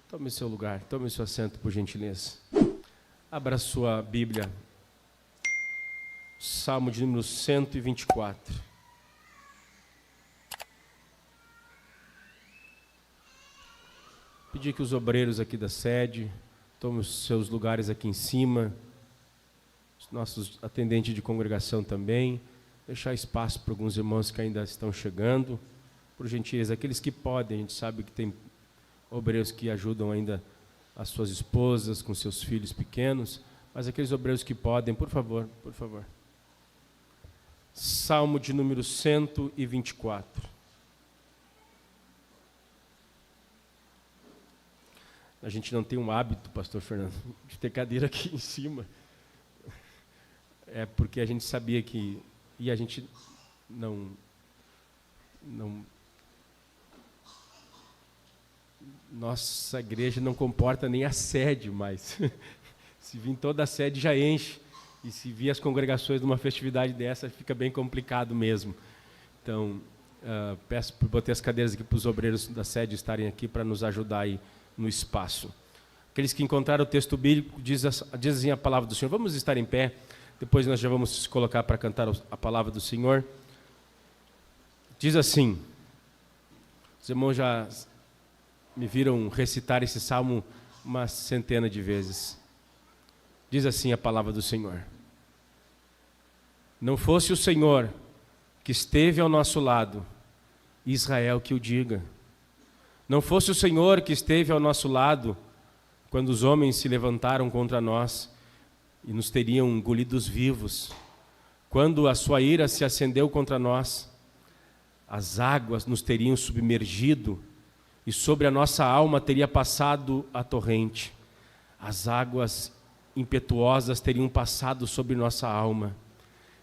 Tome seu lugar, tome seu assento, por gentileza. Abra sua Bíblia. Salmo de número 124. Pedir que os obreiros aqui da sede tomem os seus lugares aqui em cima, os nossos atendentes de congregação também, deixar espaço para alguns irmãos que ainda estão chegando. Por gentileza, aqueles que podem, a gente sabe que tem obreiros que ajudam ainda as suas esposas com seus filhos pequenos, mas aqueles obreiros que podem, por favor, por favor. Salmo de número 124. A gente não tem um hábito, pastor Fernando, de ter cadeira aqui em cima. É porque a gente sabia que... E a gente não nossa igreja não comporta nem a sede mais. Se vir toda a sede já enche. E se vir as congregações numa festividade dessa, fica bem complicado mesmo. Então, peço para botar as cadeiras aqui para os obreiros da sede estarem aqui para nos ajudar aí no espaço. Aqueles que encontraram o texto bíblico, diz assim a palavra do Senhor. Vamos estar em pé, depois nós já vamos se colocar para cantar a palavra do Senhor. Diz assim, os irmãos já me viram recitar esse salmo uma centena de vezes. Diz assim a palavra do Senhor. Não fosse o Senhor que esteve ao nosso lado, Israel que o diga. Não fosse o Senhor que esteve ao nosso lado, quando os homens se levantaram contra nós e nos teriam engolidos vivos. Quando a sua ira se acendeu contra nós, as águas nos teriam submergido e sobre a nossa alma teria passado a torrente. As águas impetuosas teriam passado sobre nossa alma.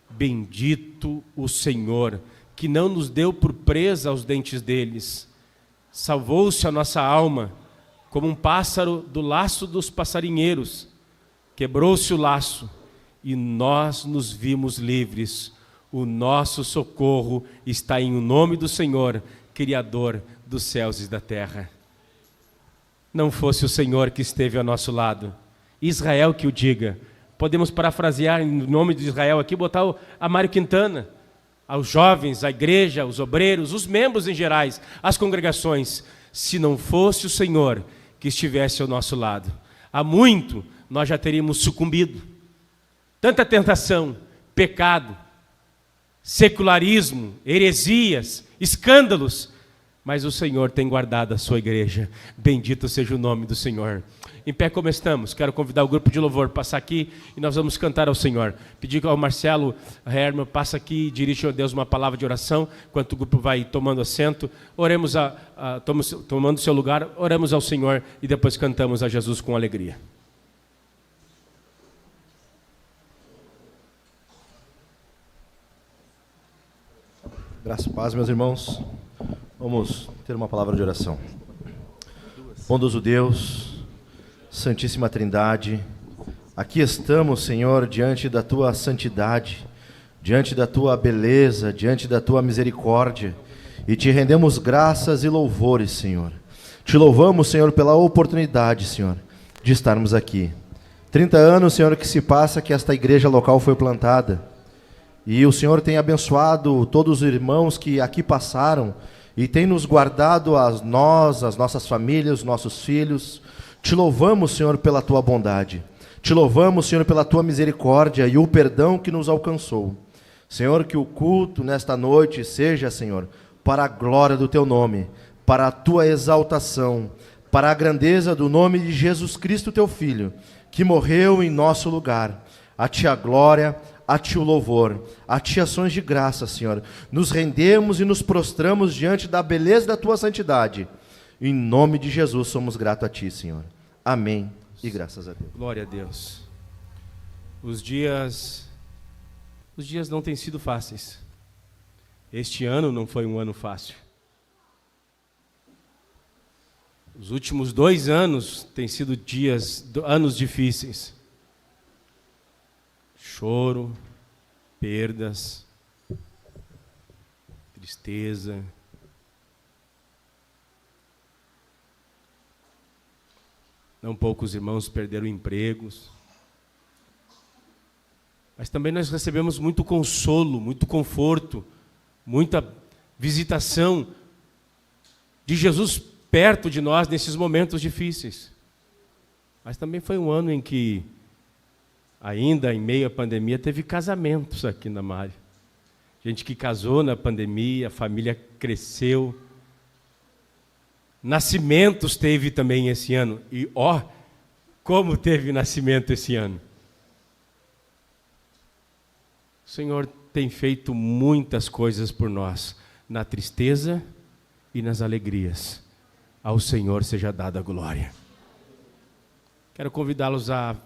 Bendito o Senhor, que não nos deu por presa aos dentes deles. Salvou-se a nossa alma, como um pássaro do laço dos passarinheiros. Quebrou-se o laço, e nós nos vimos livres. O nosso socorro está em o nome do Senhor, Criador dos céus e da terra. Não fosse o Senhor que esteve ao nosso lado, Israel que o diga. Podemos parafrasear em nome de Israel aqui, botar a Mário Quintana, aos jovens, à igreja, aos obreiros, os membros em gerais, as congregações. Se não fosse o Senhor que estivesse ao nosso lado, há muito nós já teríamos sucumbido. Tanta tentação, pecado, secularismo, heresias, escândalos, mas o Senhor tem guardado a sua igreja. Bendito seja o nome do Senhor. Em pé como estamos, quero convidar o grupo de louvor para passar aqui e nós vamos cantar ao Senhor. Pedir ao Marcelo Herman, passa aqui e dirige a Deus uma palavra de oração, enquanto o grupo vai tomando assento. Oremos, tomando seu lugar, oramos ao Senhor e depois cantamos a Jesus com alegria. Graça e paz, meus irmãos. Vamos ter uma palavra de oração. Bondoso Deus, Santíssima Trindade, aqui estamos, Senhor, diante da Tua santidade, diante da Tua beleza, diante da Tua misericórdia, e Te rendemos graças e louvores, Senhor. Te louvamos, Senhor, pela oportunidade, Senhor, de estarmos aqui. 30 anos, Senhor, que se passa que esta igreja local foi plantada, e o Senhor tem abençoado todos os irmãos que aqui passaram, e tem nos guardado as nossas famílias, os nossos filhos. Te louvamos, Senhor, pela Tua bondade. Te louvamos, Senhor, pela Tua misericórdia e o perdão que nos alcançou. Senhor, que o culto nesta noite seja, Senhor, para a glória do Teu nome, para a Tua exaltação, para a grandeza do nome de Jesus Cristo, Teu Filho, que morreu em nosso lugar. A Ti a glória, a Ti o louvor, a Ti ações de graça, Senhor. Nos rendemos e nos prostramos diante da beleza da Tua santidade. Em nome de Jesus somos gratos a Ti, Senhor. Amém e graças a Deus. Glória a Deus. Os dias não têm sido fáceis. Este ano não foi um ano fácil. Os últimos 2 anos têm sido anos difíceis. Choro, perdas, tristeza. Não poucos irmãos perderam empregos. Mas também nós recebemos muito consolo, muito conforto, muita visitação de Jesus perto de nós nesses momentos difíceis. Mas também foi um ano em que, ainda em meio à pandemia, teve casamentos aqui na Mari. Gente que casou na pandemia, a família cresceu. Nascimentos teve também esse ano. E como teve nascimento esse ano. O Senhor tem feito muitas coisas por nós, na tristeza e nas alegrias. Ao Senhor seja dada a glória. Quero convidá-los a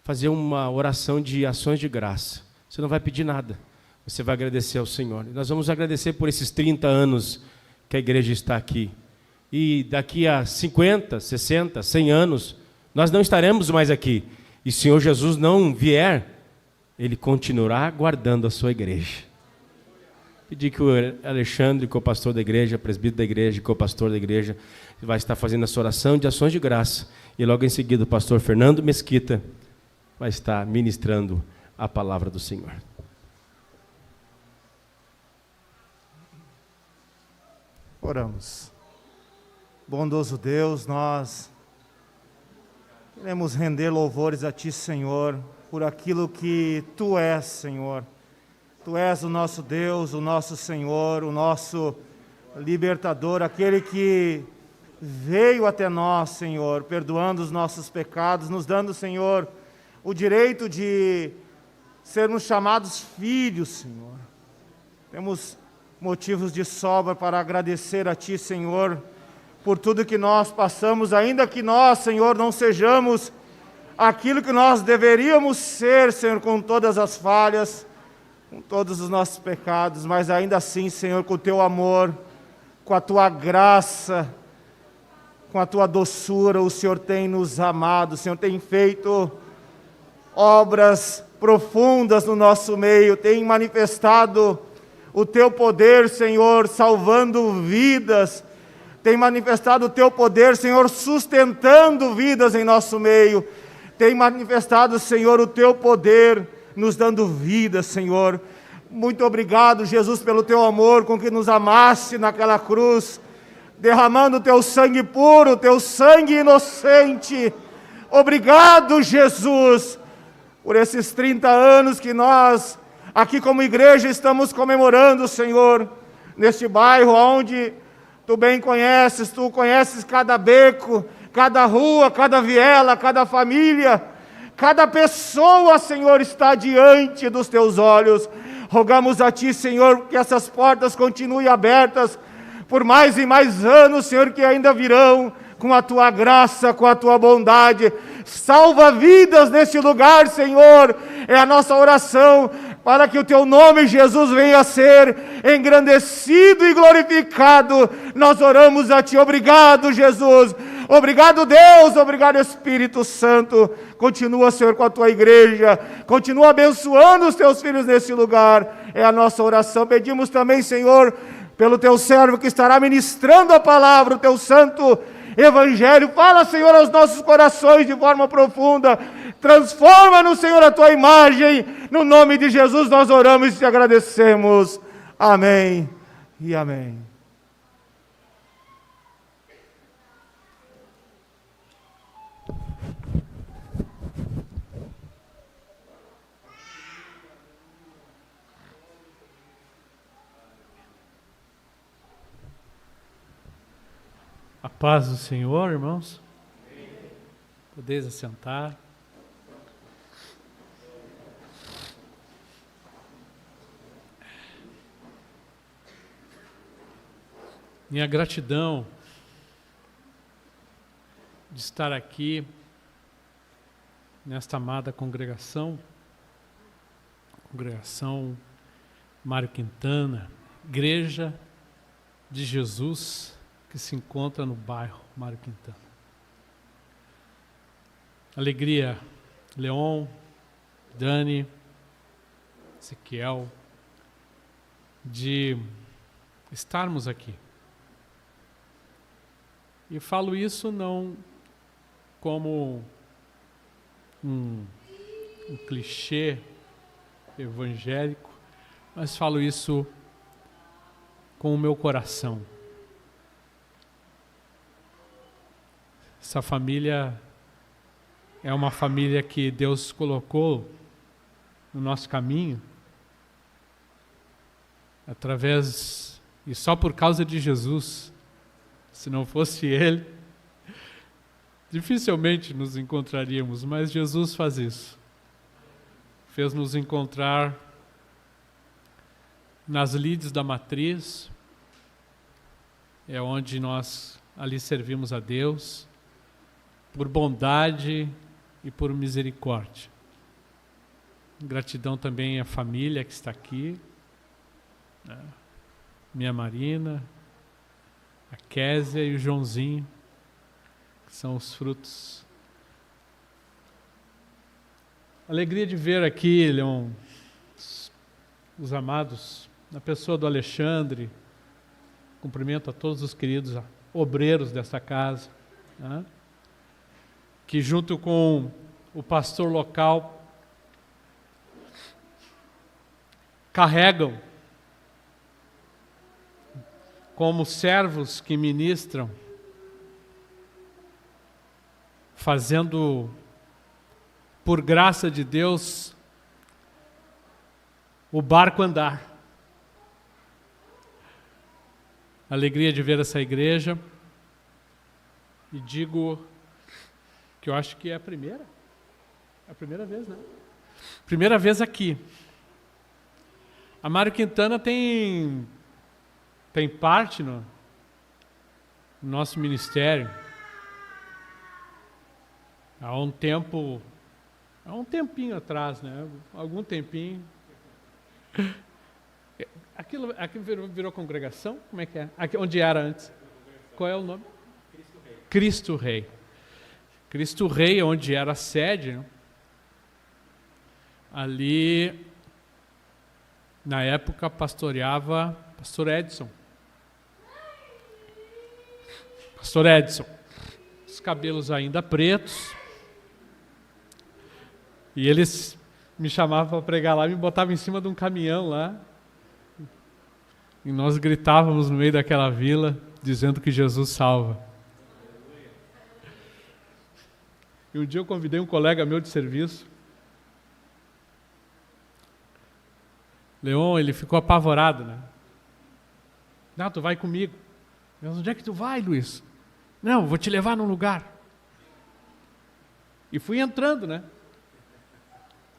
fazer uma oração de ações de graça. Você não vai pedir nada, você vai agradecer ao Senhor. E nós vamos agradecer por esses 30 anos que a igreja está aqui. E daqui a 50, 60, 100 anos, nós não estaremos mais aqui. E se o Senhor Jesus não vier, Ele continuará guardando a sua igreja. Pedir que o Alexandre, que é o pastor da igreja, presbítero da igreja, que é o pastor da igreja, vai estar fazendo essa oração de ações de graça. E logo em seguida o pastor Fernando Mesquita vai estar ministrando a palavra do Senhor. Oramos. Bondoso Deus, nós queremos render louvores a Ti, Senhor, por aquilo que Tu és, Senhor. Tu és o nosso Deus, o nosso Senhor, o nosso libertador, aquele que veio até nós, Senhor, perdoando os nossos pecados, nos dando, Senhor, o direito de sermos chamados filhos, Senhor. Temos motivos de sobra para agradecer a Ti, Senhor, por tudo que nós passamos, ainda que nós, Senhor, não sejamos aquilo que nós deveríamos ser, Senhor, com todas as falhas, com todos os nossos pecados, mas ainda assim, Senhor, com o Teu amor, com a Tua graça, com a Tua doçura, o Senhor tem nos amado, o Senhor tem feito obras profundas no nosso meio, tem manifestado o Teu poder, Senhor, salvando vidas, tem manifestado o Teu poder, Senhor, sustentando vidas em nosso meio, tem manifestado, Senhor, o Teu poder, nos dando vida, Senhor. Muito obrigado, Jesus, pelo Teu amor com que nos amaste naquela cruz, derramando o Teu sangue puro, o Teu sangue inocente. Obrigado, Jesus, por esses 30 anos que nós, aqui como igreja, estamos comemorando, Senhor, neste bairro onde Tu bem conheces, Tu conheces cada beco, cada rua, cada viela, cada família, cada pessoa, Senhor, está diante dos Teus olhos. Rogamos a Ti, Senhor, que essas portas continuem abertas por mais e mais anos, Senhor, que ainda virão, com a Tua graça, com a Tua bondade. Salva vidas neste lugar, Senhor, é a nossa oração, para que o Teu nome, Jesus, venha a ser engrandecido e glorificado. Nós oramos a Ti. Obrigado, Jesus. Obrigado, Deus. Obrigado, Espírito Santo. Continua, Senhor, com a Tua igreja. Continua abençoando os Teus filhos nesse lugar. É a nossa oração. Pedimos também, Senhor, pelo Teu servo que estará ministrando a palavra, o Teu santo Evangelho. Fala, Senhor, aos nossos corações de forma profunda. Transforma-nos, Senhor, a Tua imagem. No nome de Jesus nós oramos e Te agradecemos. Amém e amém. A paz do Senhor, irmãos. Podeis assentar. Minha gratidão de estar aqui nesta amada congregação Mário Quintana, Igreja de Jesus, que se encontra no bairro Mário Quintana. Alegria, Leon, Dani, Ezequiel, de estarmos aqui. E falo isso não como um clichê evangélico, mas falo isso com o meu coração. Essa família é uma família que Deus colocou no nosso caminho através e só por causa de Jesus. Se não fosse Ele, dificilmente nos encontraríamos, mas Jesus faz isso. Fez nos encontrar nas lides da matriz, é onde nós ali servimos a Deus, por bondade e por misericórdia. Gratidão também à família que está aqui, né? Minha Marina, a Késia e o Joãozinho, que são os frutos. Alegria de ver aqui, Leon, os amados, na pessoa do Alexandre. Cumprimento a todos os queridos obreiros dessa casa, né? Que junto com o pastor local carregam como servos que ministram, fazendo, por graça de Deus, o barco andar. Alegria de ver essa igreja, e digo que eu acho que é a primeira vez, né? Primeira vez aqui. A Mário Quintana tem parte no nosso ministério. Há um tempinho atrás, né? Algum tempinho. Aquilo virou congregação? Como é que é? Onde era antes? Qual é o nome? Cristo Rei. Cristo Rei, onde era a sede, né? Ali, na época, pastoreava Pastor Edson. Pastor Edson, os cabelos ainda pretos, e eles me chamavam para pregar lá, me botavam em cima de um caminhão lá, e nós gritávamos no meio daquela vila, dizendo que Jesus salva. E um dia eu convidei um colega meu de serviço, Leon, ele ficou apavorado, né? Não, tu vai comigo. Mas onde é que tu vai, Luiz? Não, vou te levar num lugar. E fui entrando, né?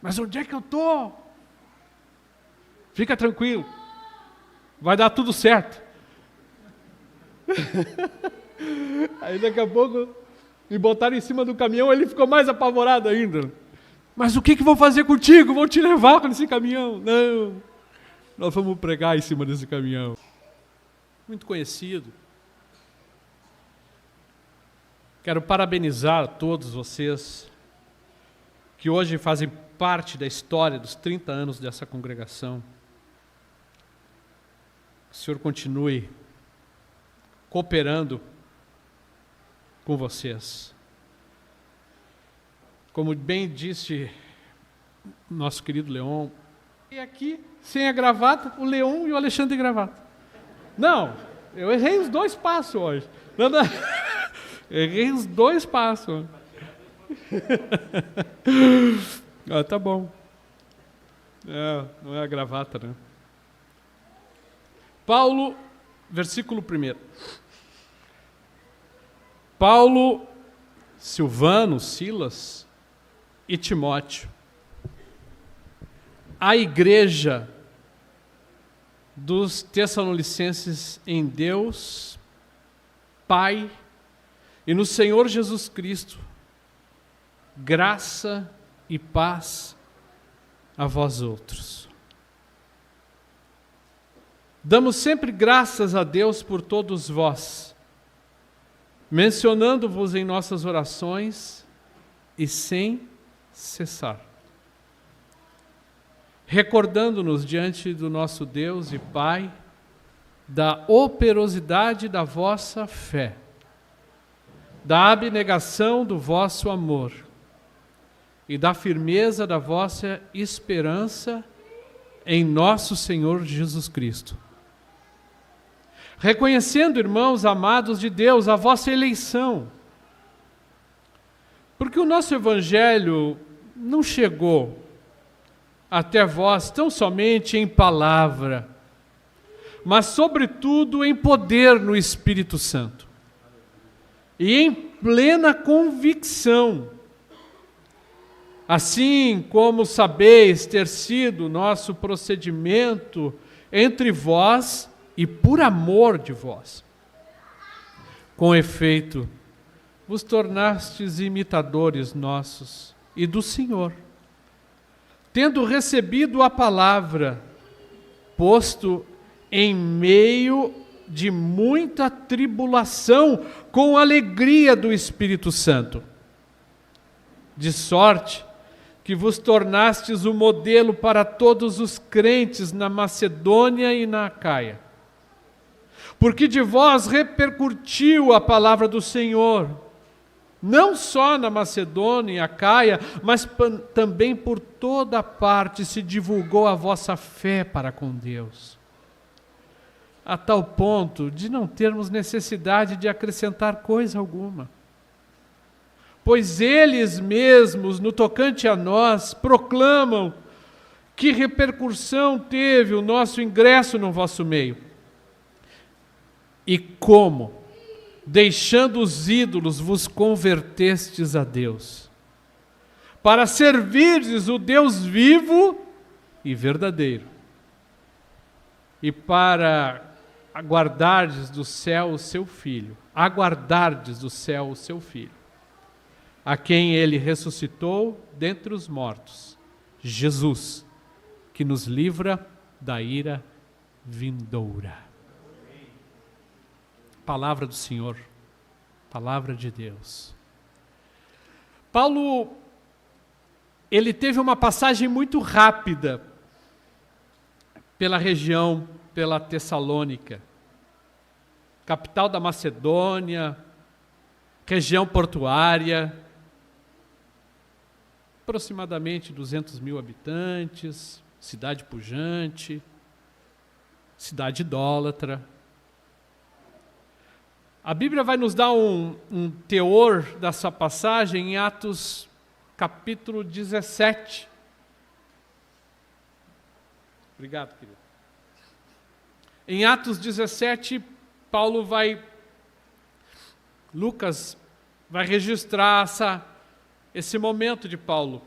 Mas onde é que eu tô? Fica tranquilo. Vai dar tudo certo. Aí daqui a pouco me botaram em cima do caminhão, ele ficou mais apavorado ainda. Mas o que vou fazer contigo? Vou te levar nesse caminhão. Não, nós vamos pregar em cima desse caminhão. Muito conhecido. Quero parabenizar a todos vocês que hoje fazem parte da história dos 30 anos dessa congregação. Que o Senhor continue cooperando com vocês. Como bem disse nosso querido Leon, e aqui, sem a gravata, o Leon e o Alexandre de gravata. Não, eu errei os 2 passos hoje. Não. Errei os 2 passos. Tá bom. Não é a gravata, né? Paulo, versículo 1. Paulo, Silvano, Silas e Timóteo, a igreja dos Tessalonicenses em Deus, Pai e no Senhor Jesus Cristo, graça e paz a vós outros. Damos sempre graças a Deus por todos vós, mencionando-vos em nossas orações e sem cessar, recordando-nos diante do nosso Deus e Pai da operosidade da vossa fé, da abnegação do vosso amor e da firmeza da vossa esperança em nosso Senhor Jesus Cristo. Reconhecendo, irmãos amados de Deus, a vossa eleição, porque o nosso Evangelho não chegou até vós tão somente em palavra, mas sobretudo em poder no Espírito Santo e em plena convicção, assim como sabeis ter sido o nosso procedimento entre vós e por amor de vós. Com efeito, vos tornastes imitadores nossos e do Senhor, tendo recebido a palavra, posto em meio de muita tribulação, com alegria do Espírito Santo, de sorte que vos tornastes o modelo para todos os crentes na Macedônia e na Acaia. Porque de vós repercutiu a palavra do Senhor, não só na Macedônia e Acaia, mas também por toda parte se divulgou a vossa fé para com Deus, a tal ponto de não termos necessidade de acrescentar coisa alguma. Pois eles mesmos, no tocante a nós, proclamam que repercussão teve o nosso ingresso no vosso meio. E como, deixando os ídolos, vos convertestes a Deus, para servirdes o Deus vivo e verdadeiro, e para aguardardes do céu o seu Filho, a quem Ele ressuscitou dentre os mortos, Jesus, que nos livra da ira vindoura. Palavra do Senhor, palavra de Deus. Paulo, ele teve uma passagem muito rápida pela região, pela Tessalônica, capital da Macedônia, região portuária, aproximadamente 200 mil habitantes, cidade pujante, cidade idólatra. A Bíblia vai nos dar um teor dessa passagem em Atos capítulo 17. Obrigado, querido. Em Atos 17, Lucas vai registrar esse momento de Paulo.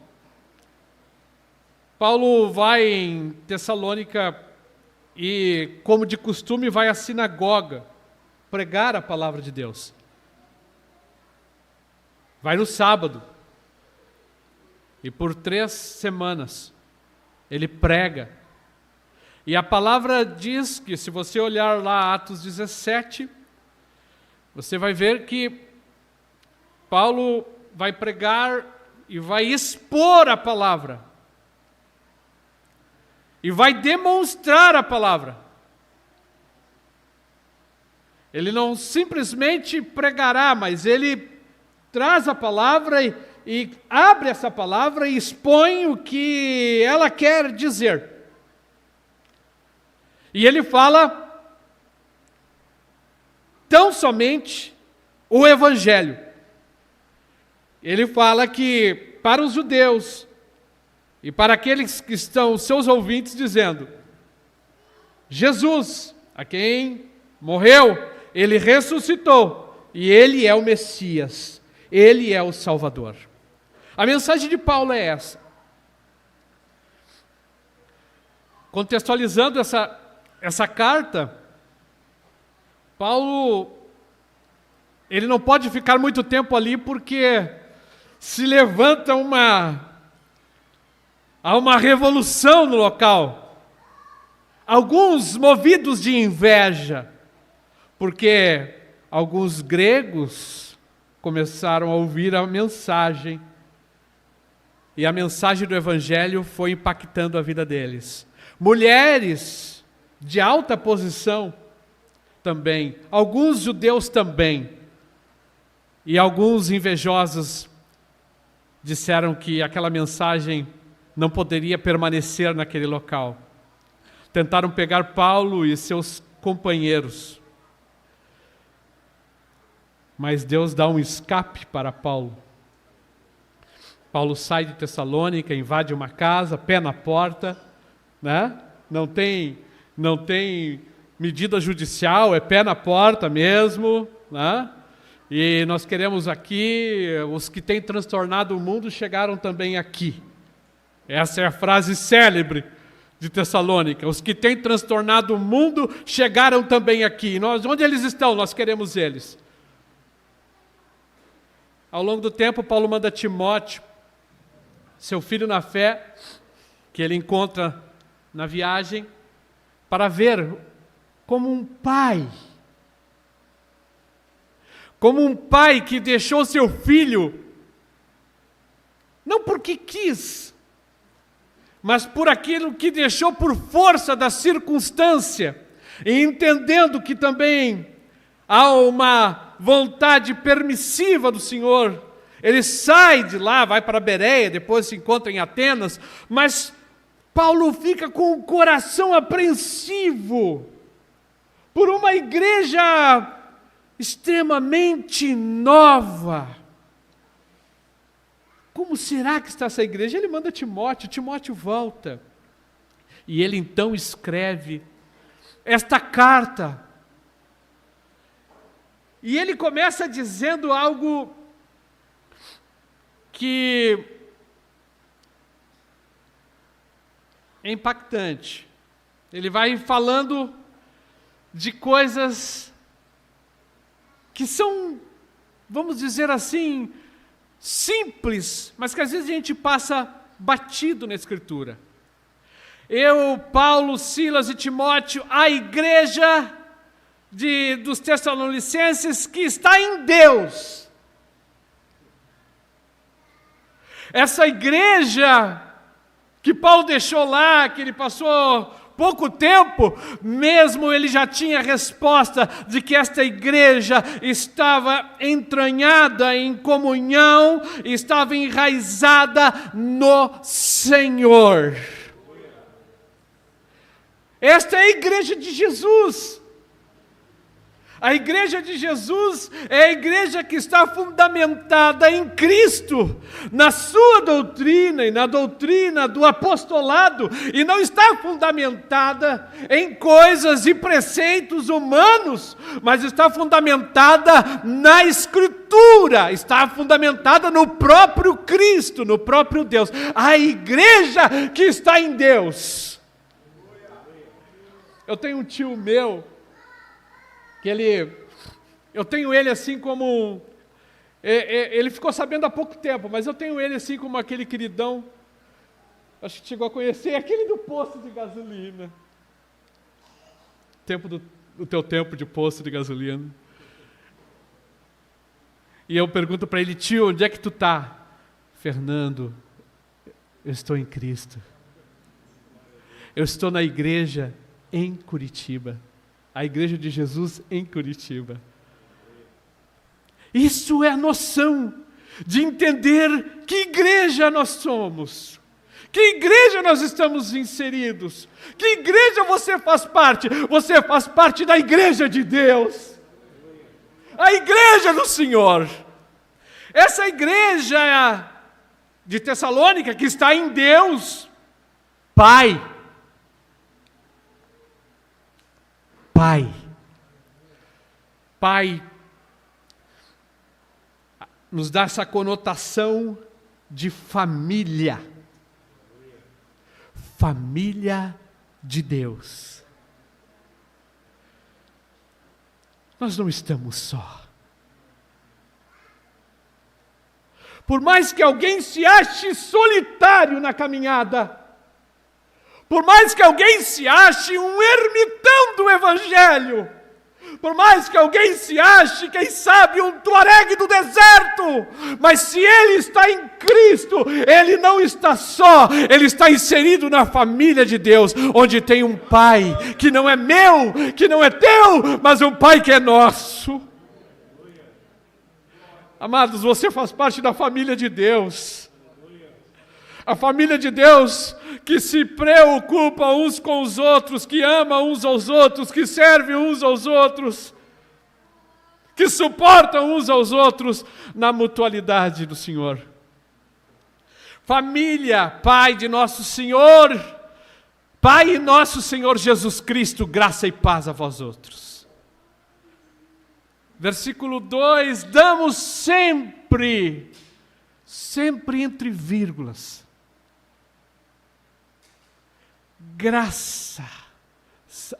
Paulo vai em Tessalônica e, como de costume, vai à sinagoga pregar a palavra de Deus. Vai no sábado. E por 3 semanas ele prega. E a palavra diz que, se você olhar lá Atos 17, você vai ver que Paulo vai pregar e vai expor a palavra. E vai demonstrar a palavra. Ele não simplesmente pregará, mas ele traz a palavra e abre essa palavra e expõe o que ela quer dizer. E ele fala tão somente o Evangelho. Ele fala que para os judeus e para aqueles que estão seus ouvintes, dizendo: Jesus, a quem morreu, ele ressuscitou e ele é o Messias, ele é o Salvador. A mensagem de Paulo é essa. Contextualizando essa carta, Paulo, ele não pode ficar muito tempo ali porque se levanta há uma revolução no local. Alguns movidos de inveja, porque alguns gregos começaram a ouvir a mensagem, e a mensagem do Evangelho foi impactando a vida deles. Mulheres de alta posição também, alguns judeus também, E alguns invejosos disseram que aquela mensagem não poderia permanecer naquele local. Tentaram pegar Paulo e seus companheiros. Mas Deus dá um escape para Paulo. Paulo sai de Tessalônica, invade uma casa, pé na porta, né? Não tem medida judicial, é pé na porta mesmo, né? E nós queremos aqui, os que têm transtornado o mundo chegaram também aqui. Essa é a frase célebre de Tessalônica. Os que têm transtornado o mundo chegaram também aqui. Onde eles estão? Nós queremos eles. Ao longo do tempo, Paulo manda Timóteo, seu filho na fé, que ele encontra na viagem, para ver como um pai que deixou seu filho, não porque quis, mas por aquilo que deixou por força da circunstância, e entendendo que também há uma vontade permissiva do Senhor. Ele sai de lá, vai para Bereia, depois se encontra em Atenas, mas Paulo fica com o coração apreensivo por uma igreja extremamente nova. Como será que está essa igreja? Ele manda Timóteo volta. E ele então escreve esta carta. E ele começa dizendo algo que é impactante. Ele vai falando de coisas que são, vamos dizer assim, simples, mas que às vezes a gente passa batido na Escritura. Eu, Paulo, Silas e Timóteo, a igreja dos Tessalonicenses que está em Deus. Essa igreja que Paulo deixou lá, que ele passou pouco tempo, mesmo ele já tinha resposta de que esta igreja estava entranhada em comunhão, estava enraizada no Senhor. Esta é a igreja de Jesus. A igreja de Jesus é a igreja que está fundamentada em Cristo, na sua doutrina e na doutrina do apostolado, e não está fundamentada em coisas e preceitos humanos, mas está fundamentada na Escritura, está fundamentada no próprio Cristo, no próprio Deus. A igreja que está em Deus. Eu tenho um tio meu, eu tenho ele assim como, ele ficou sabendo há pouco tempo, mas eu tenho ele assim como aquele queridão, acho que chegou a conhecer, aquele do posto de gasolina, o teu tempo de posto de gasolina, e eu pergunto para ele: tio, onde é que tu está? Fernando, eu estou em Cristo, eu estou na igreja em Curitiba, a igreja de Jesus em Curitiba. Isso é a noção de entender que igreja nós somos, que igreja nós estamos inseridos, que igreja você faz parte. Você faz parte da igreja de Deus, a igreja do Senhor. Essa igreja de Tessalônica que está em Deus, Pai, nos dá essa conotação de família. Família de Deus. Nós não estamos só. Por mais que alguém se ache solitário na caminhada, por mais que alguém se ache um ermitão do Evangelho, por mais que alguém se ache, quem sabe, um tuaregue do deserto, mas se ele está em Cristo, ele não está só, ele está inserido na família de Deus, onde tem um Pai que não é meu, que não é teu, mas um Pai que é nosso. Amados, você faz parte da família de Deus. A família de Deus que se preocupa uns com os outros, que ama uns aos outros, que serve uns aos outros, que suporta uns aos outros na mutualidade do Senhor. Família, Pai de nosso Senhor, Pai e nosso Senhor Jesus Cristo, graça e paz a vós outros. Versículo 2, damos sempre entre vírgulas, graças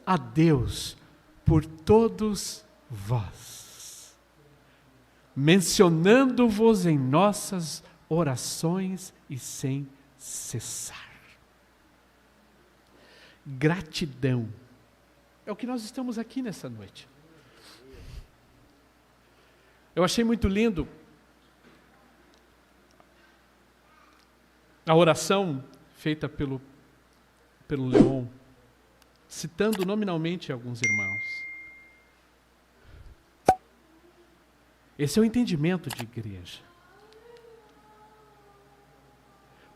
a Deus por todos vós, mencionando-vos em nossas orações e sem cessar. Gratidão é o que nós estamos aqui nessa noite. Eu achei muito lindo a oração feita pelo Leon, citando nominalmente alguns irmãos. Esse é o entendimento de igreja.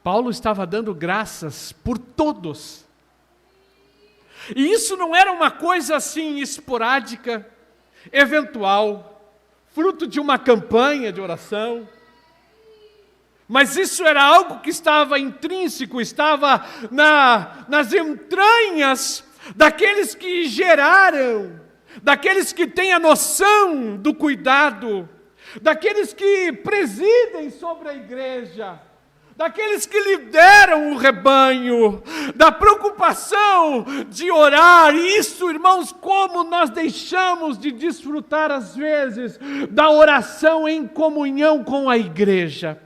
Paulo estava dando graças por todos. E isso não era uma coisa assim esporádica, eventual, fruto de uma campanha de oração. Mas isso era algo que estava intrínseco, estava nas entranhas daqueles que geraram, daqueles que têm a noção do cuidado, daqueles que presidem sobre a igreja, daqueles que lideram o rebanho, da preocupação de orar. Isso, irmãos, como nós deixamos de desfrutar às vezes da oração em comunhão com a igreja.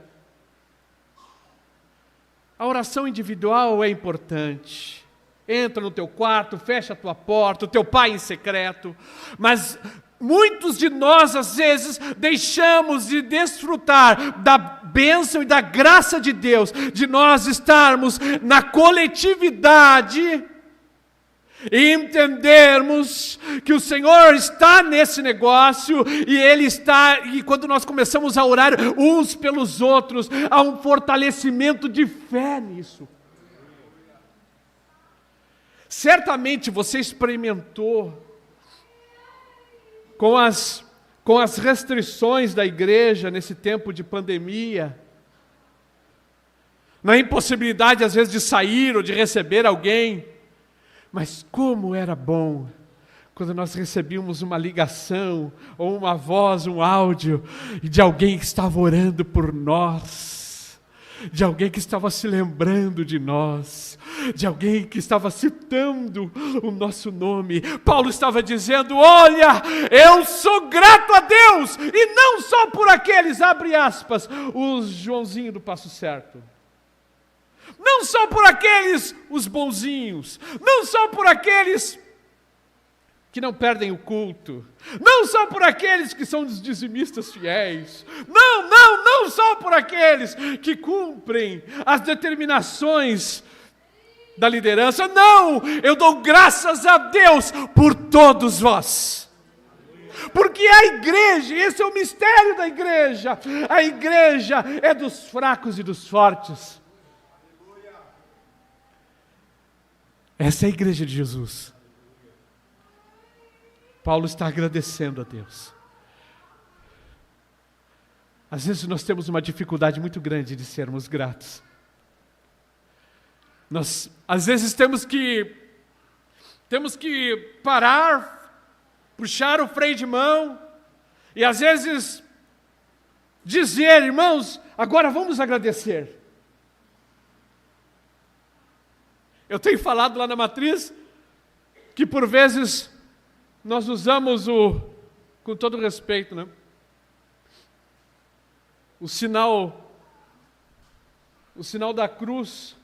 A oração individual é importante. Entra no teu quarto, fecha a tua porta, o teu pai em secreto. Mas muitos de nós, às vezes, deixamos de desfrutar da bênção e da graça de Deus, de nós estarmos na coletividade e entendermos que o Senhor está nesse negócio e quando nós começamos a orar uns pelos outros, há um fortalecimento de fé nisso. Certamente você experimentou com as restrições da igreja nesse tempo de pandemia, na impossibilidade às vezes de sair ou de receber alguém, mas como era bom quando nós recebíamos uma ligação, ou uma voz, um áudio, de alguém que estava orando por nós, de alguém que estava se lembrando de nós, de alguém que estava citando o nosso nome. Paulo estava dizendo: olha, eu sou grato a Deus, e não só por aqueles, abre aspas, os Joãozinho do Passo Certo. Não só por aqueles, os bonzinhos, não só por aqueles que não perdem o culto, não só por aqueles que são os dizimistas fiéis, não só por aqueles que cumprem as determinações da liderança, não, eu dou graças a Deus por todos vós. Porque a igreja, esse é o mistério da igreja, a igreja é dos fracos e dos fortes. Essa é a igreja de Jesus. Paulo está agradecendo a Deus. Às vezes nós temos uma dificuldade muito grande de sermos gratos. Nós, às vezes, temos que parar, puxar o freio de mão, e às vezes dizer: irmãos, agora vamos agradecer. Eu tenho falado lá na matriz que por vezes nós usamos com todo respeito, né? O sinal da cruz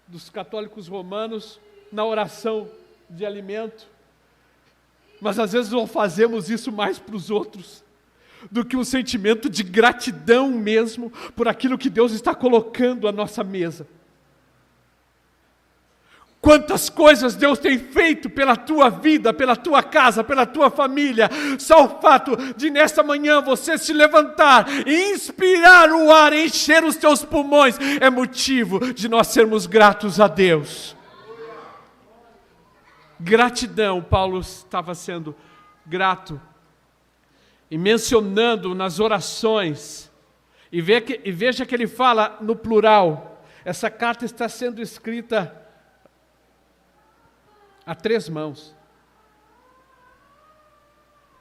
dos católicos romanos na oração de alimento. Mas às vezes nós fazemos isso mais para os outros do que um sentimento de gratidão mesmo por aquilo que Deus está colocando à nossa mesa. Quantas coisas Deus tem feito pela tua vida, pela tua casa, pela tua família. Só o fato de nesta manhã você se levantar e inspirar o ar, encher os teus pulmões, é motivo de nós sermos gratos a Deus. Gratidão, Paulo estava sendo grato e mencionando nas orações, e veja que ele fala no plural. Essa carta está sendo escrita a 3 mãos.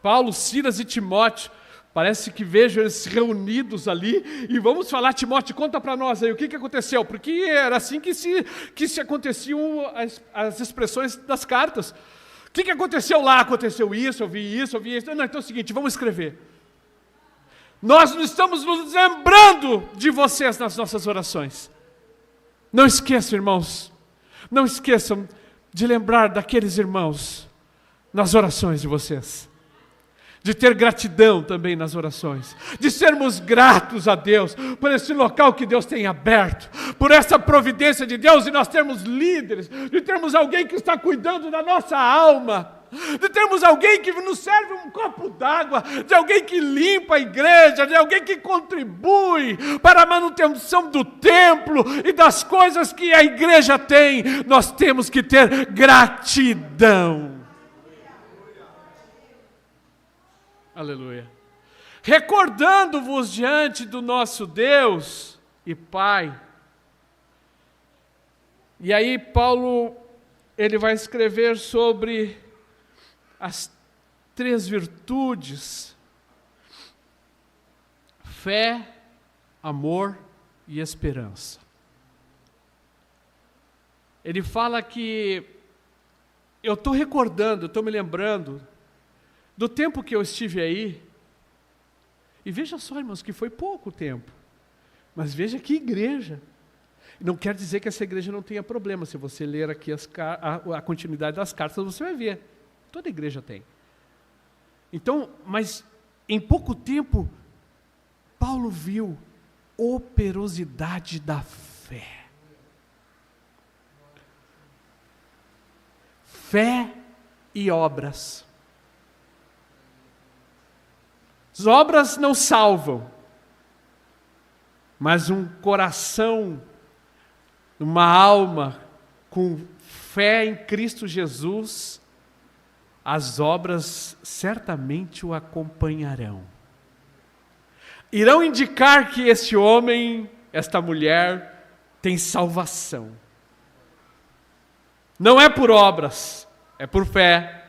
Paulo, Silas e Timóteo, parece que vejo eles reunidos ali, e vamos falar, Timóteo, conta para nós aí, o que aconteceu? Porque era assim que se aconteciam as expressões das cartas. O que aconteceu lá? Aconteceu isso, eu vi isso. Não, então é o seguinte, vamos escrever. Nós não estamos nos lembrando de vocês nas nossas orações. Não esqueçam, irmãos, não esqueçam de lembrar daqueles irmãos nas orações de vocês. De ter gratidão também nas orações, de sermos gratos a Deus por esse local que Deus tem aberto, por essa providência de Deus, e nós termos líderes, de termos alguém que está cuidando da nossa alma, de termos alguém que nos serve um copo d'água, de alguém que limpa a igreja, de alguém que contribui para a manutenção do templo e das coisas que a igreja tem. Nós temos que ter gratidão. Aleluia. Recordando-vos diante do nosso Deus e Pai. E aí Paulo, ele vai escrever sobre as 3 virtudes: fé, amor e esperança. Ele fala que eu estou recordando, estou me lembrando do tempo que eu estive aí, e veja só, irmãos, que foi pouco tempo, mas veja que igreja. Não quer dizer que essa igreja não tenha problema. Se você ler aqui a continuidade das cartas, você vai ver, toda igreja tem. Então, mas em pouco tempo, Paulo viu operosidade da fé. Fé e obras. As obras não salvam, mas um coração, uma alma com fé em Cristo Jesus, as obras certamente o acompanharão. Irão indicar que este homem, esta mulher, tem salvação. Não é por obras, é por fé,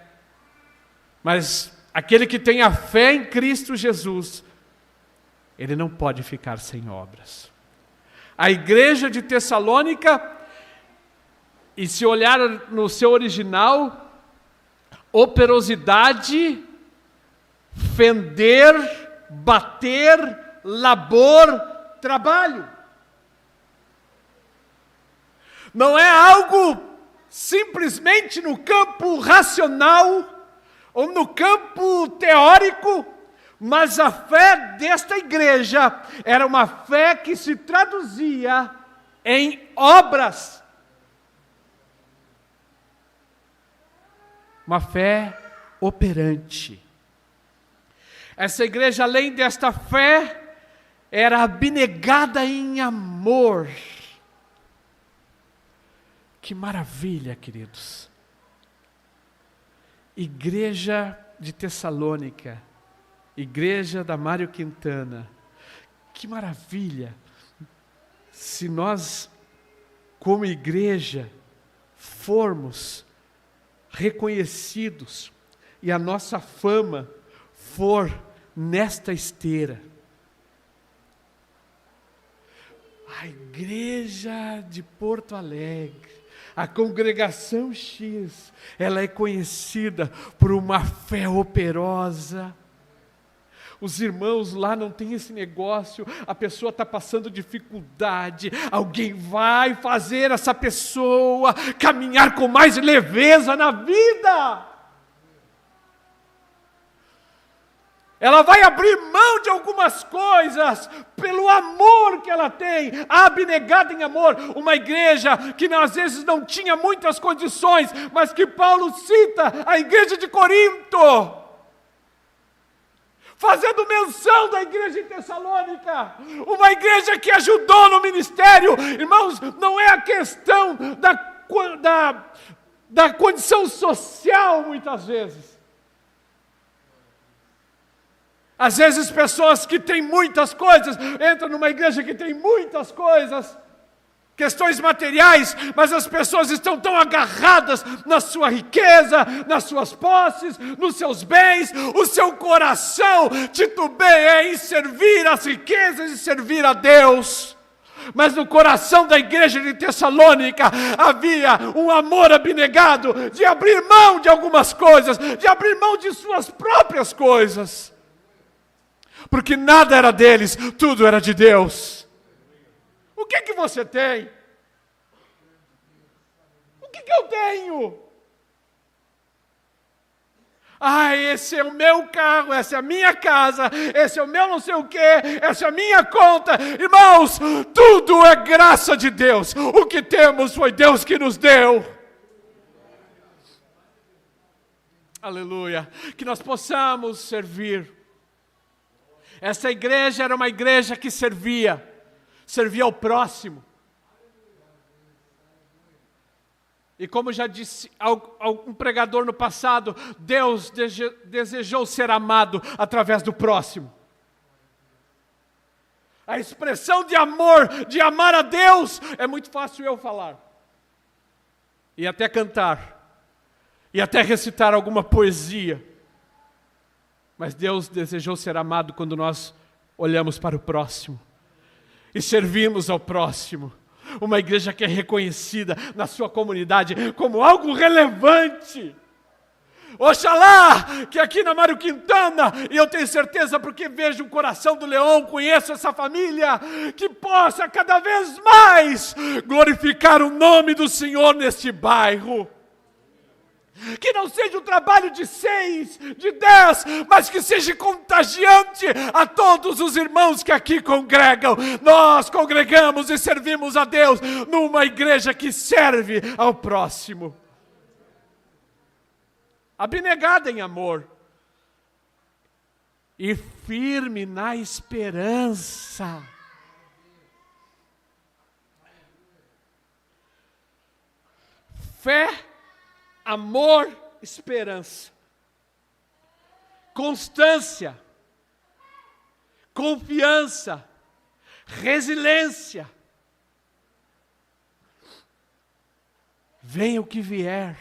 mas aquele que tem a fé em Cristo Jesus, ele não pode ficar sem obras. A igreja de Tessalônica, e se olhar no seu original, operosidade, fender, bater, labor, trabalho. Não é algo simplesmente no campo racional, ou no campo teórico, mas a fé desta igreja era uma fé que se traduzia em obras. Uma fé operante. Essa igreja, além desta fé, era abnegada em amor. Que maravilha, queridos. Igreja de Tessalônica, igreja da Mário Quintana, que maravilha, se nós, como igreja, formos reconhecidos e a nossa fama for nesta esteira. A igreja de Porto Alegre, a congregação X, ela é conhecida por uma fé operosa. Os irmãos lá não têm esse negócio, a pessoa está passando dificuldade, alguém vai fazer essa pessoa caminhar com mais leveza na vida. Ela vai abrir mão de algumas coisas pelo amor que ela tem, abnegada em amor. Uma igreja que às vezes não tinha muitas condições, mas que Paulo cita, a igreja de Corinto, fazendo menção da igreja em Tessalônica, uma igreja que ajudou no ministério. Irmãos, não é a questão da condição social muitas vezes. Às vezes pessoas que têm muitas coisas, entram numa igreja que tem muitas coisas, questões materiais, mas as pessoas estão tão agarradas na sua riqueza, nas suas posses, nos seus bens, o seu coração titubeia em servir as riquezas e servir a Deus. Mas no coração da igreja de Tessalônica havia um amor abnegado de abrir mão de algumas coisas, de abrir mão de suas próprias coisas. Porque nada era deles, tudo era de Deus. O que você tem? O que eu tenho? Esse é o meu carro, essa é a minha casa, esse é o meu não sei o que, essa é a minha conta. Irmãos, tudo é graça de Deus. O que temos foi Deus que nos deu. Aleluia. Que nós possamos servir. Essa igreja era uma igreja que servia ao próximo. E como já disse um pregador no passado, Deus desejou ser amado através do próximo. A expressão de amor, de amar a Deus, é muito fácil eu falar. E até cantar. E até recitar alguma poesia. Mas Deus desejou ser amado quando nós olhamos para o próximo e servimos ao próximo. Uma igreja que é reconhecida na sua comunidade como algo relevante. Oxalá que aqui na Mário Quintana, e eu tenho certeza porque vejo o coração do Leão, conheço essa família, que possa cada vez mais glorificar o nome do Senhor neste bairro. Que não seja um trabalho de 6, de 10, mas que seja contagiante a todos os irmãos que aqui congregam. Nós congregamos e servimos a Deus numa igreja que serve ao próximo. Abnegada em amor e firme na esperança. Fé, amor, esperança, constância, confiança, resiliência. Venha o que vier,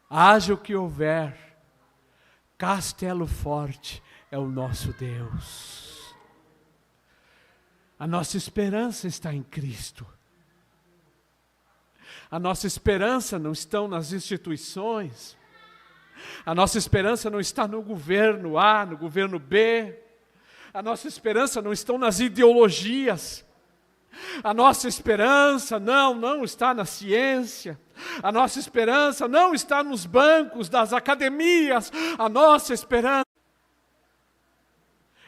haja o que houver, castelo forte é o nosso Deus. A nossa esperança está em Cristo. A nossa esperança não está nas instituições. A nossa esperança não está no governo A, no governo B. A nossa esperança não está nas ideologias. A nossa esperança não está na ciência. A nossa esperança não está nos bancos das academias. A nossa esperança...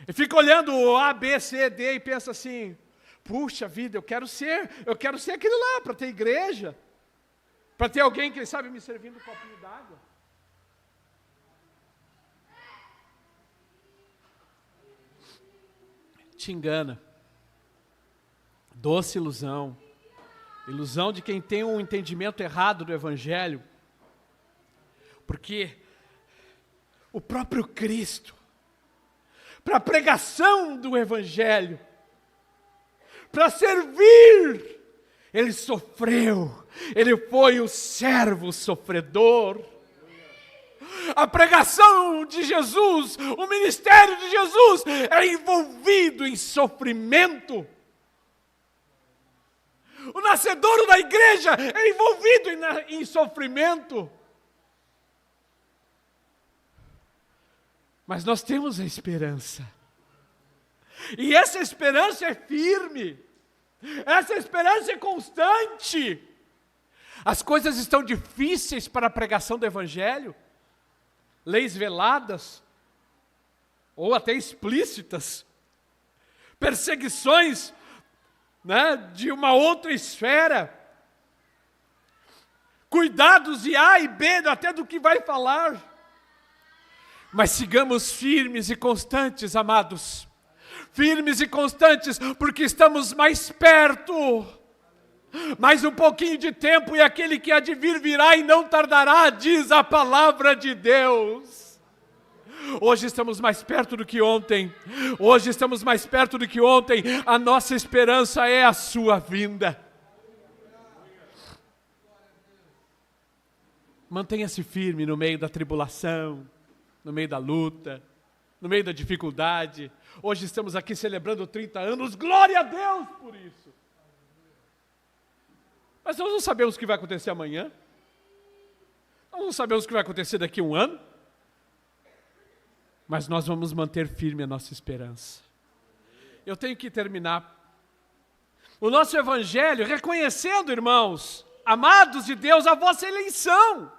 E fica olhando o A, B, C, D e pensa assim, puxa vida, eu quero ser aquele lá, para ter igreja. Para ter alguém que sabe me servindo um copinho d'água. Te engana. Doce ilusão. Ilusão de quem tem um entendimento errado do Evangelho. Porque o próprio Cristo, para a pregação do Evangelho, para servir, Ele sofreu, Ele foi o servo sofredor. A pregação de Jesus, o ministério de Jesus é envolvido em sofrimento. O nascedouro da igreja é envolvido em sofrimento. Mas nós temos a esperança. E essa esperança é firme. Essa esperança é constante. As coisas estão difíceis para a pregação do Evangelho. Leis veladas. ou até explícitas, perseguições, né, de uma outra esfera, cuidados de A e B, até do que vai falar. Mas sigamos firmes e constantes, amados. Firmes e constantes, porque estamos mais perto. Mais um pouquinho de tempo e aquele que há de vir virá e não tardará, diz a palavra de Deus. Hoje estamos mais perto do que ontem. Hoje estamos mais perto do que ontem. A nossa esperança é a sua vinda. Mantenha-se firme no meio da tribulação, no meio da luta, no meio da dificuldade. Hoje estamos aqui celebrando 30 anos, glória a Deus por isso. Mas nós não sabemos o que vai acontecer amanhã. Nós não sabemos o que vai acontecer daqui a um ano. Mas nós vamos manter firme a nossa esperança. Eu tenho que terminar o nosso evangelho reconhecendo, irmãos, amados de Deus, a vossa eleição.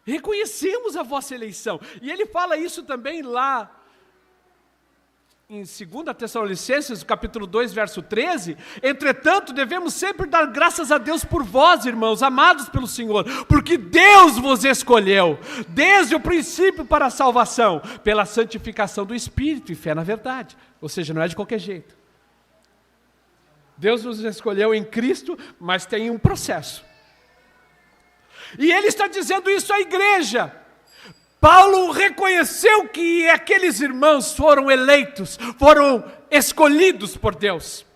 Reconhecemos a vossa eleição. E ele fala isso também lá em 2 Tessalonicenses, capítulo 2, verso 13. Entretanto, devemos sempre dar graças a Deus por vós, irmãos, amados pelo Senhor, porque Deus vos escolheu, desde o princípio para a salvação, pela santificação do Espírito e fé na verdade. Ou seja, não é de qualquer jeito. Deus nos escolheu em Cristo, mas tem um processo. E ele está dizendo isso à igreja. Paulo reconheceu que aqueles irmãos foram eleitos, foram escolhidos por Deus.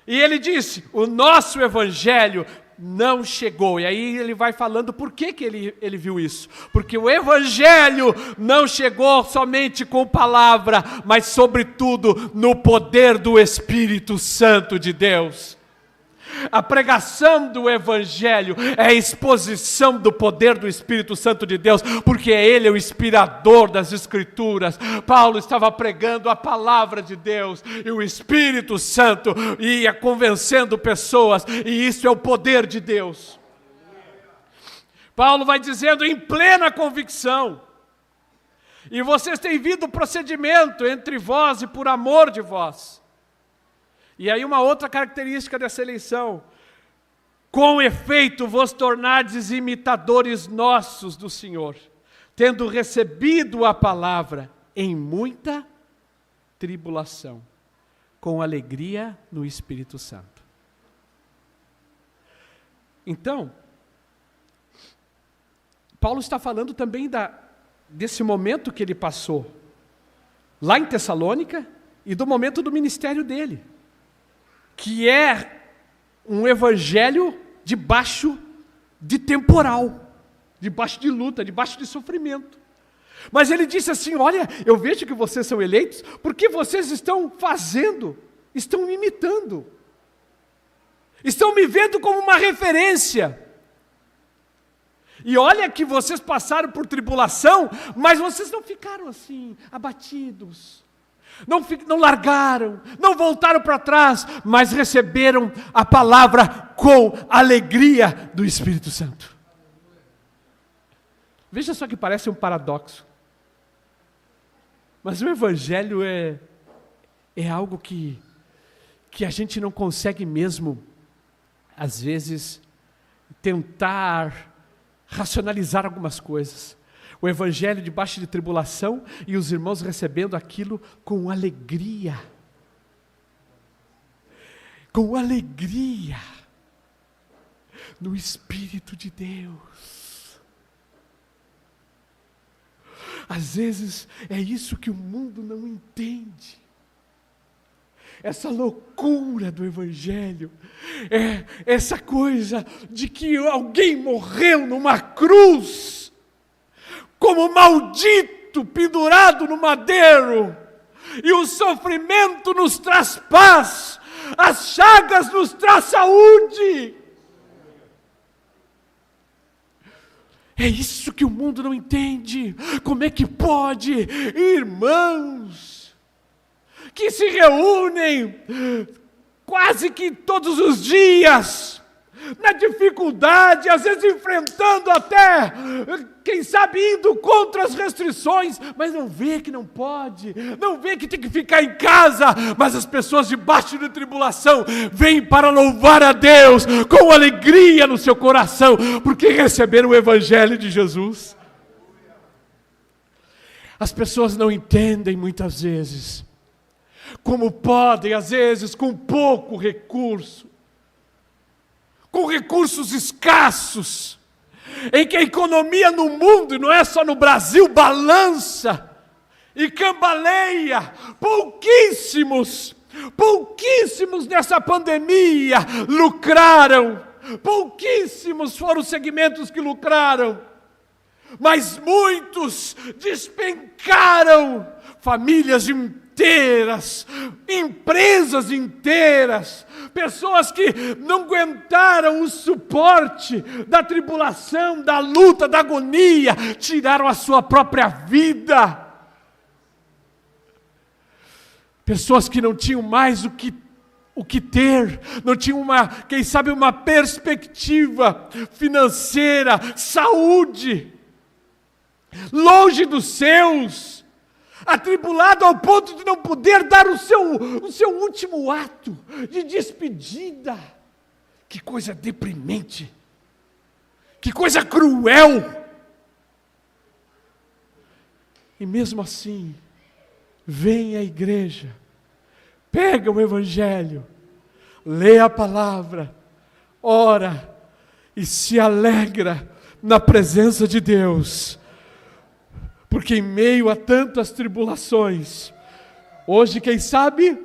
E ele disse, o nosso evangelho não chegou. E aí ele vai falando por que ele viu isso. Porque o evangelho não chegou somente com palavra, mas sobretudo no poder do Espírito Santo de Deus. A pregação do evangelho é a exposição do poder do Espírito Santo de Deus, porque ele é o inspirador das Escrituras. Paulo estava pregando a palavra de Deus, e o Espírito Santo ia convencendo pessoas, e isso é o poder de Deus. Paulo vai dizendo em plena convicção, e vocês têm visto o procedimento entre vós e por amor de vós. E aí uma outra característica dessa eleição: com efeito vos tornardes imitadores nossos do Senhor, tendo recebido a palavra em muita tribulação, com alegria no Espírito Santo. Então, Paulo está falando também desse momento que ele passou lá em Tessalônica e do momento do ministério dele, que é um evangelho debaixo de temporal, debaixo de luta, debaixo de sofrimento. Mas ele disse assim, olha, eu vejo que vocês são eleitos, porque vocês estão fazendo, estão me imitando, estão me vendo como uma referência. E olha que vocês passaram por tribulação, mas vocês não ficaram assim, abatidos, não largaram, não voltaram para trás, mas receberam a palavra com alegria do Espírito Santo. Veja só que parece um paradoxo, mas o evangelho é algo que a gente não consegue mesmo, às vezes, tentar racionalizar algumas coisas. O evangelho debaixo de tribulação e os irmãos recebendo aquilo com alegria. Com alegria no Espírito de Deus. Às vezes é isso que o mundo não entende. Essa loucura do evangelho, essa coisa de que alguém morreu numa cruz, como maldito, pendurado no madeiro, e o sofrimento nos traz paz, as chagas nos traz saúde. É isso que o mundo não entende. Como é que pode irmãos que se reúnem quase que todos os dias, na dificuldade, às vezes enfrentando até, quem sabe indo contra as restrições, mas não vê que não pode, não vê que tem que ficar em casa, mas as pessoas debaixo de tribulação vêm para louvar a Deus com alegria no seu coração, porque receberam o Evangelho de Jesus. As pessoas não entendem muitas vezes como podem, às vezes, com pouco recurso, com recursos escassos, em que a economia no mundo, e não é só no Brasil, balança e cambaleia. Pouquíssimos nessa pandemia lucraram, pouquíssimos foram os segmentos que lucraram, mas muitos despencaram, famílias inteiras, empresas inteiras, pessoas que não aguentaram o suporte da tribulação, da luta, da agonia, tiraram a sua própria vida. Pessoas que não tinham mais o que ter, não tinham quem sabe, uma perspectiva financeira, saúde, longe dos seus, atribulado ao ponto de não poder dar o seu último ato de despedida. Que coisa deprimente, que coisa cruel. E mesmo assim, vem a igreja, pega o Evangelho, lê a palavra, ora e se alegra na presença de Deus. Porque em meio a tantas tribulações, hoje, quem sabe,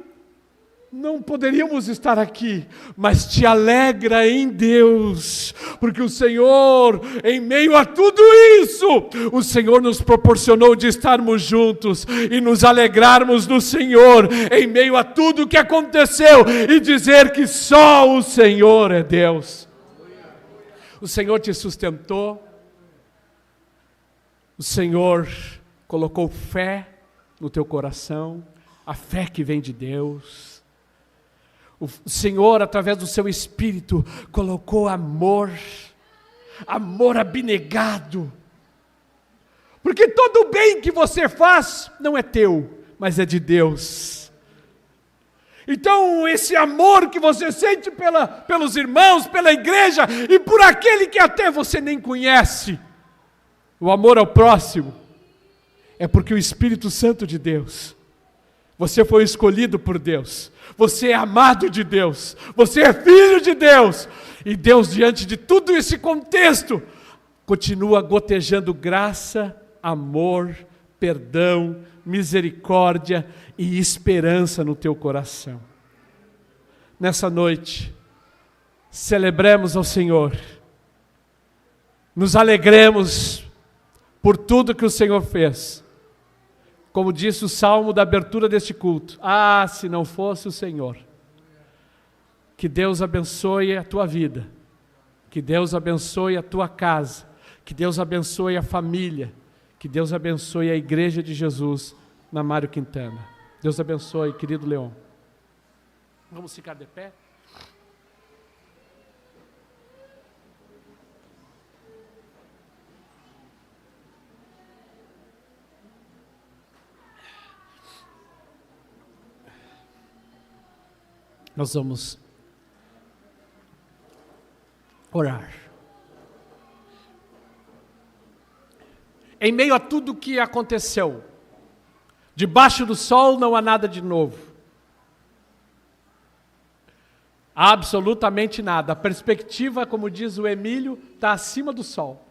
não poderíamos estar aqui, mas te alegra em Deus, porque o Senhor, em meio a tudo isso, o Senhor nos proporcionou de estarmos juntos e nos alegrarmos no Senhor, em meio a tudo o que aconteceu, e dizer que só o Senhor é Deus. O Senhor te sustentou, o Senhor colocou fé no teu coração, a fé que vem de Deus. O Senhor, através do seu Espírito, colocou amor abnegado. Porque todo o bem que você faz não é teu, mas é de Deus. Então, esse amor que você sente pelos irmãos, pela igreja e por aquele que até você nem conhece, o amor ao próximo, é porque o Espírito Santo de Deus, você foi escolhido por Deus, você é amado de Deus, você é filho de Deus, e Deus, diante de tudo esse contexto, continua gotejando graça, amor, perdão, misericórdia e esperança no teu coração. Nessa noite, celebremos ao Senhor, nos alegremos por tudo que o Senhor fez. Como disse o salmo da abertura deste culto, se não fosse o Senhor. Que Deus abençoe a tua vida, que Deus abençoe a tua casa, que Deus abençoe a família, que Deus abençoe a igreja de Jesus na Mário Quintana. Deus abençoe, querido Leon. Vamos ficar de pé? Nós vamos orar. Em meio a tudo que aconteceu, debaixo do sol não há nada de novo. Absolutamente nada. A perspectiva, como diz o Emílio, está acima do sol.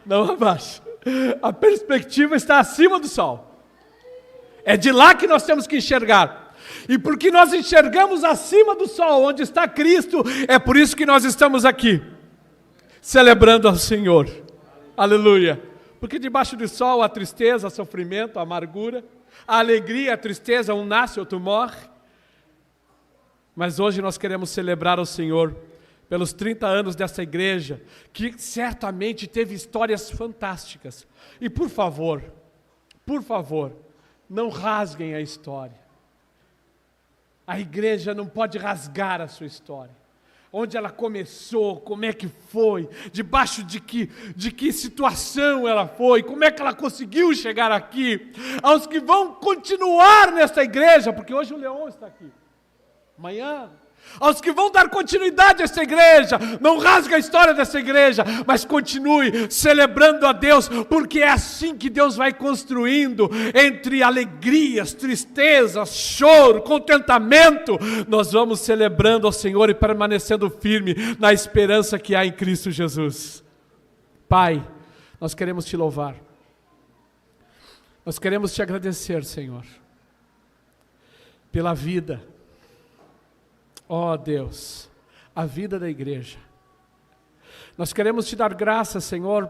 Não abaixo. A perspectiva está acima do sol. É de lá que nós temos que enxergar. E porque nós enxergamos acima do sol, onde está Cristo, é por isso que nós estamos aqui, celebrando ao Senhor. Aleluia. Porque debaixo do sol a tristeza, o sofrimento, a amargura, a alegria, a tristeza, um nasce, outro morre. Mas hoje nós queremos celebrar ao Senhor pelos 30 anos dessa igreja, que certamente teve histórias fantásticas. E por favor, não rasguem a história. A igreja não pode rasgar a sua história. onde ela começou, como é que foi, debaixo de que situação ela foi, como é que ela conseguiu chegar aqui, aos que vão continuar nesta igreja, porque hoje o Leon está aqui, amanhã, aos que vão dar continuidade a esta igreja, não rasga a história dessa igreja, mas continue celebrando a Deus, porque é assim que Deus vai construindo, entre alegrias, tristezas, choro, contentamento, nós vamos celebrando ao Senhor e permanecendo firme na esperança que há em Cristo Jesus. Pai, nós queremos te louvar, nós queremos te agradecer, Senhor, pela vida, ó Deus, a vida da igreja. Nós queremos te dar graça, Senhor,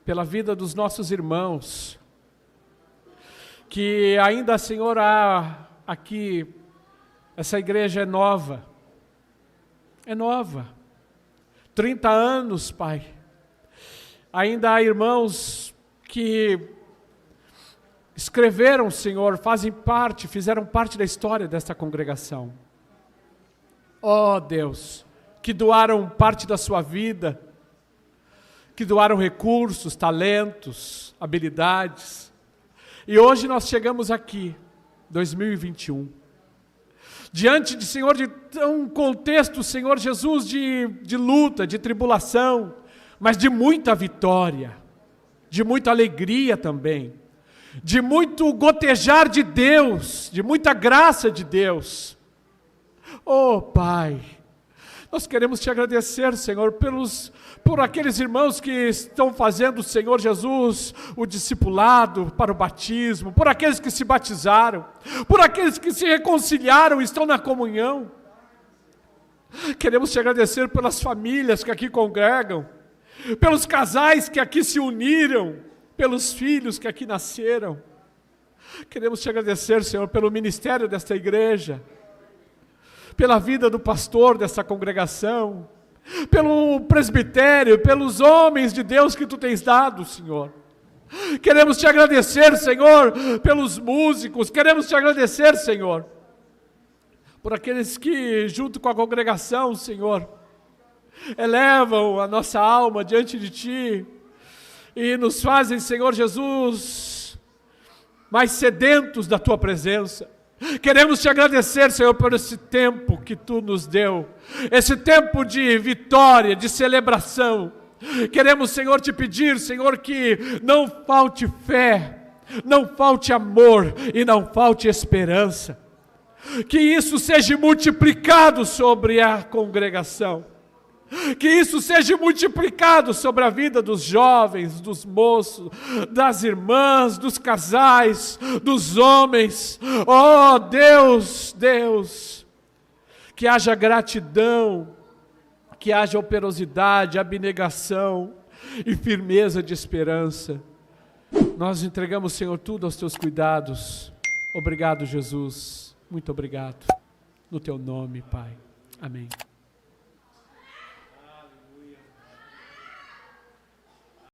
pela vida dos nossos irmãos, que ainda, Senhor, há aqui, essa igreja é nova, 30 anos, Pai, ainda há irmãos que escreveram, Senhor, fizeram parte da história desta congregação. Ó Deus, que doaram parte da sua vida, que doaram recursos, talentos, habilidades. E hoje nós chegamos aqui, 2021, diante de, Senhor, de um contexto, Senhor Jesus, de luta, de tribulação, mas de muita vitória, de muita alegria também, de muito gotejar de Deus, de muita graça de Deus. Oh Pai, nós queremos te agradecer, Senhor, por aqueles irmãos que estão fazendo, Senhor Jesus, o discipulado para o batismo, por aqueles que se batizaram, por aqueles que se reconciliaram e estão na comunhão. Queremos te agradecer pelas famílias que aqui congregam, pelos casais que aqui se uniram, pelos filhos que aqui nasceram. Queremos te agradecer, Senhor, pelo ministério desta igreja, pela vida do pastor dessa congregação, pelo presbitério, pelos homens de Deus que tu tens dado, Senhor. Queremos te agradecer, Senhor, pelos músicos, queremos te agradecer, Senhor, por aqueles que, junto com a congregação, Senhor, elevam a nossa alma diante de ti e nos fazem, Senhor Jesus, mais sedentos da tua presença. Queremos te agradecer, Senhor, por esse tempo que tu nos deu, esse tempo de vitória, de celebração. Queremos, Senhor, te pedir, Senhor, que não falte fé, não falte amor e não falte esperança. Que isso seja multiplicado sobre a congregação. Que isso seja multiplicado sobre a vida dos jovens, dos moços, das irmãs, dos casais, dos homens. Oh Deus, Deus, que haja gratidão, que haja operosidade, abnegação e firmeza de esperança. Nós entregamos, Senhor, tudo aos teus cuidados. Obrigado, Jesus. Muito obrigado. No teu nome, Pai. Amém.